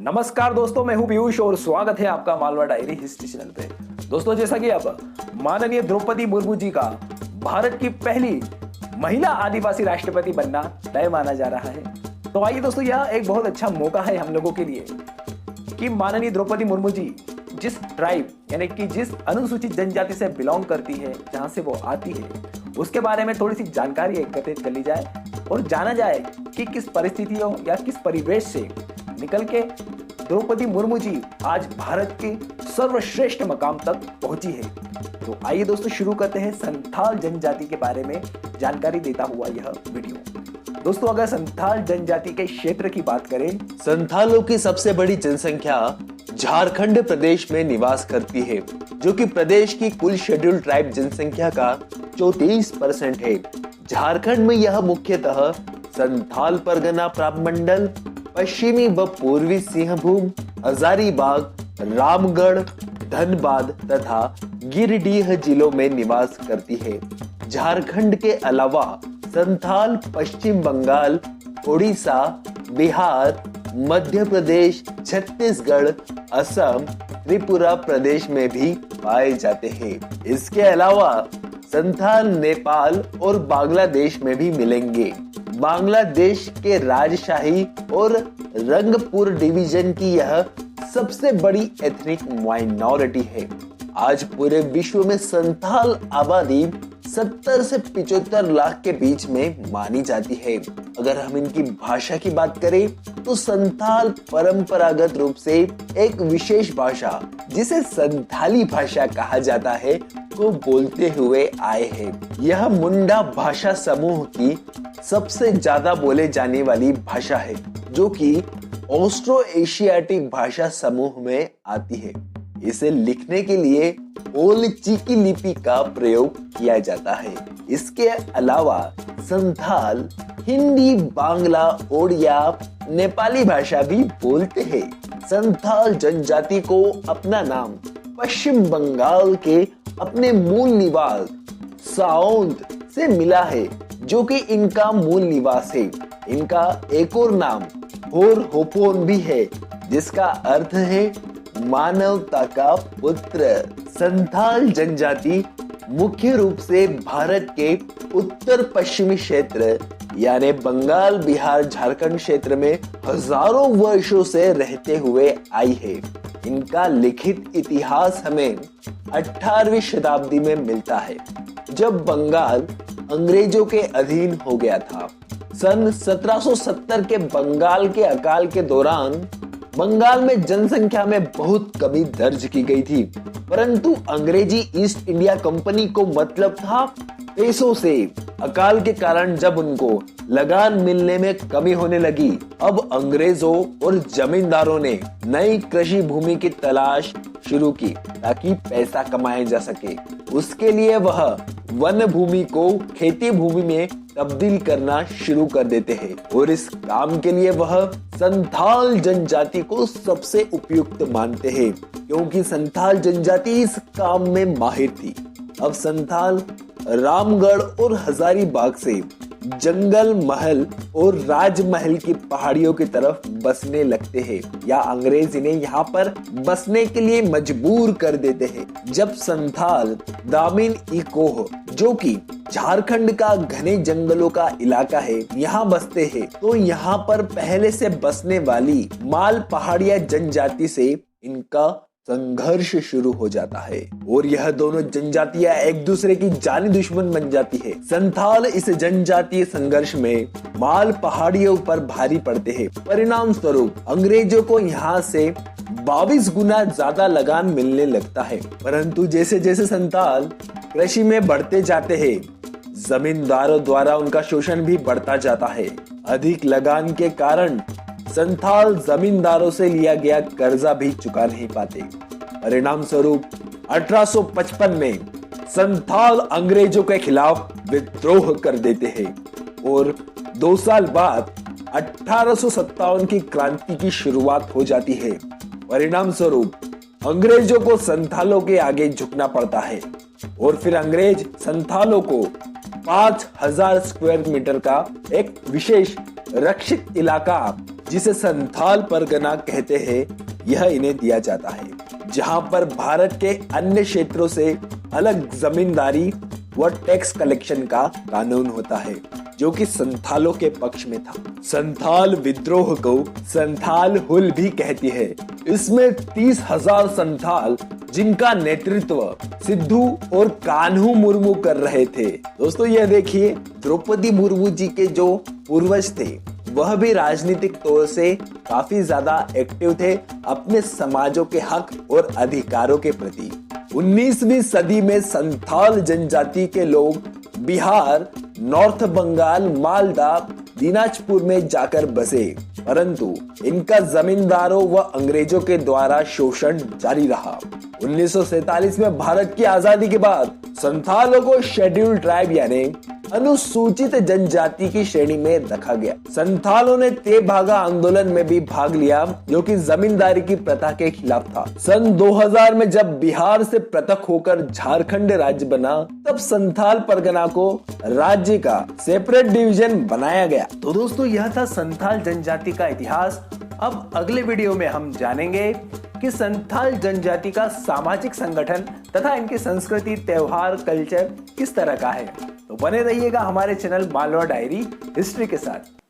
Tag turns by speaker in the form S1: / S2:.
S1: नमस्कार दोस्तों, मैं हूं पीयूष और स्वागत है आपका मालवा डायरी हिस्ट्री चैनल पे। दोस्तों, जैसा कि अब माननीय द्रौपदी मुर्मू जी का भारत की पहली महिला आदिवासी राष्ट्रपति बनना तय माना जा रहा है, तो आइए दोस्तों, यह एक बहुत अच्छा मौका है हम लोगों के लिए कि माननीय द्रौपदी मुर्मू जी जिस ट्राइब यानी कि जिस अनुसूचित जनजाति से बिलोंग करती है, जहां से वो आती है, उसके बारे में थोड़ी सी जानकारी एकत्रित कर ली जाए और जाना जाए कि किस परिस्थितियों या किस परिवेश से निकल के द्रौपदी मुर्मू जी आज भारत के सर्वश्रेष्ठ मकाम तक पहुंची है। तो आइए दोस्तों, शुरू करते हैं संथाल जनजाति के बारे में जानकारी देता हुआ यह वीडियो। दोस्तों, अगर संथाल जनजाति के क्षेत्र की बात करें,
S2: संथालों की सबसे बड़ी जनसंख्या झारखंड प्रदेश में निवास करती है, जो कि प्रदेश की कुल शेड्यूल ट्राइब जनसंख्या का 34% है। झारखंड में यह मुख्यतः संथाल परगना प्रांत मंडल, पश्चिमी व पूर्वी सिंहभूम, हजारीबाग, रामगढ़, धनबाद तथा गिरिडीह जिलों में निवास करती है। झारखंड के अलावा संथाल पश्चिम बंगाल, उड़ीसा, बिहार, मध्य प्रदेश, छत्तीसगढ़, असम, त्रिपुरा प्रदेश में भी पाए जाते हैं। इसके अलावा संथाल नेपाल और बांग्लादेश में भी मिलेंगे। बांग्लादेश के राजशाही और रंगपुर डिवीजन की यह सबसे बड़ी एथनिक माइनॉरिटी है। आज पूरे विश्व में संथाल आबादी 70 से 75 लाख के बीच में मानी जाती है। अगर हम इनकी भाषा की बात करें तो संथाल परंपरागत रूप से एक विशेष भाषा, जिसे संथाली भाषा कहा जाता है, को बोलते हुए आए हैं। यह मुंडा भाषा समूह की सबसे ज्यादा बोले जाने वाली भाषा है, जो कि ऑस्ट्रो एशियाटिक भाषा समूह में आती है। इसे लिखने के लिए ओल चिकी लिपि का प्रयोग किया जाता है। इसके अलावा संथाल हिंदी, बांग्ला, ओडिया, नेपाली भाषा भी बोलते हैं। संथाल जनजाति को अपना नाम पश्चिम बंगाल के अपने मूल निवास साओंद से मिला है, जो कि इनका मूल निवास है। इनका एक और नाम होर होपोन भी है, जिसका अर्थ है मानवता का पुत्र। संथाल जनजाति मुख्य रूप से भारत के उत्तर पश्चिमी क्षेत्र यानी बंगाल, बिहार, झारखंड क्षेत्र में हजारों वर्षों से रहते हुए आई है। इनका लिखित इतिहास हमें 18वीं शताब्दी में मिलता है, जब बंगाल अंग्रेजों के अधीन हो गया था। सन 1770 के बंगाल के अकाल के दौरान बंगाल में जनसंख्या में बहुत कमी दर्ज की गई थी, परंतु अंग्रेजी ईस्ट इंडिया कंपनी को मतलब था पैसों से। अकाल के कारण जब उनको लगान मिलने में कमी होने लगी, अब अंग्रेजों और जमींदारों ने नई कृषि भूमि की तलाश शुरू की ताकि पैसा कमाया जा सके। उसके लिए वह वन भूमि को खेती भूमि में तब्दील करना शुरू कर देते हैं, और इस काम के लिए वह संथाल जनजाति को सबसे उपयुक्त मानते हैं, क्योंकि संथाल जनजाति इस काम में माहिर थी। अब संथाल रामगढ़ और हजारीबाग से जंगल महल और राजमहल की पहाड़ियों की तरफ बसने लगते हैं, या अंग्रेज इन्हें यहाँ पर बसने के लिए मजबूर कर देते हैं। जब संथाल दामिन इकोह, जो कि झारखंड का घने जंगलों का इलाका है, यहाँ बसते हैं, तो यहाँ पर पहले से बसने वाली माल पहाड़िया जनजाति से इनका संघर्ष शुरू हो जाता है, और यह दोनों जनजातियां एक दूसरे की जानी दुश्मन बन जाती है। संथाल इस जनजातीय संघर्ष में माल पहाड़ियों पर भारी पड़ते हैं। परिणाम स्वरूप अंग्रेजों को यहाँ से 22 गुना ज्यादा लगान मिलने लगता है। परंतु जैसे जैसे संथाल कृषि में बढ़ते जाते हैं, जमींदारों द्वारा उनका शोषण भी बढ़ता जाता है। अधिक लगान के कारण संथाल जमींदारों से लिया गया कर्जा भी चुका नहीं पाते। परिणाम स्वरूप 1855 में संथाल अंग्रेजों के खिलाफ विद्रोह कर देते हैं, और 2 साल बाद 1857 की क्रांति की शुरुआत हो जाती है। परिणाम स्वरूप अंग्रेजों को संथालों के आगे झुकना पड़ता है, और फिर अंग्रेज संथालों को 5000 स्क्वायर मीटर का एक विशेष रक्षित इलाका जिसे संथाल परगना कहते हैं, यह इन्हें दिया जाता है, जहां पर भारत के अन्य क्षेत्रों से अलग जमींदारी व टैक्स कलेक्शन का कानून होता है, जो कि संथालों के पक्ष में था। संथाल विद्रोह को संथाल हुल भी कहती है। इसमें 30,000 संथाल, जिनका नेतृत्व सिद्धू और कान्हू मुर्मू कर रहे थे। दोस्तों यह देखिए, द्रौपदी मुर्मू जी के जो पूर्वज थे वह भी राजनीतिक तौर से काफी ज्यादा एक्टिव थे अपने समाजों के हक और अधिकारों के प्रति। 19वीं सदी में संथाल जनजाति के लोग बिहार, नॉर्थ बंगाल, मालदा, दिनाजपुर में जाकर बसे, परंतु इनका जमींदारों व अंग्रेजों के द्वारा शोषण जारी रहा। 1947 में भारत की आजादी के बाद संथालों को शेड्यूल ट्राइब यानी अनुसूचित जनजाति की श्रेणी में रखा गया। संथालों ने तेभागा आंदोलन में भी भाग लिया, जो कि जमींदारी की प्रथा के खिलाफ था। सन 2000 में जब बिहार से पृथक होकर झारखंड राज्य बना, तब संथाल परगना को राज्य का सेपरेट डिवीजन बनाया गया।
S1: तो दोस्तों यह था संथाल जनजाति का इतिहास। अब अगले वीडियो में हम जानेंगे कि संथाल जनजाति का सामाजिक संगठन तथा इनकी संस्कृति, त्योहार, कल्चर किस तरह का है। तो बने रहिएगा हमारे चैनल मालवा डायरी हिस्ट्री के साथ।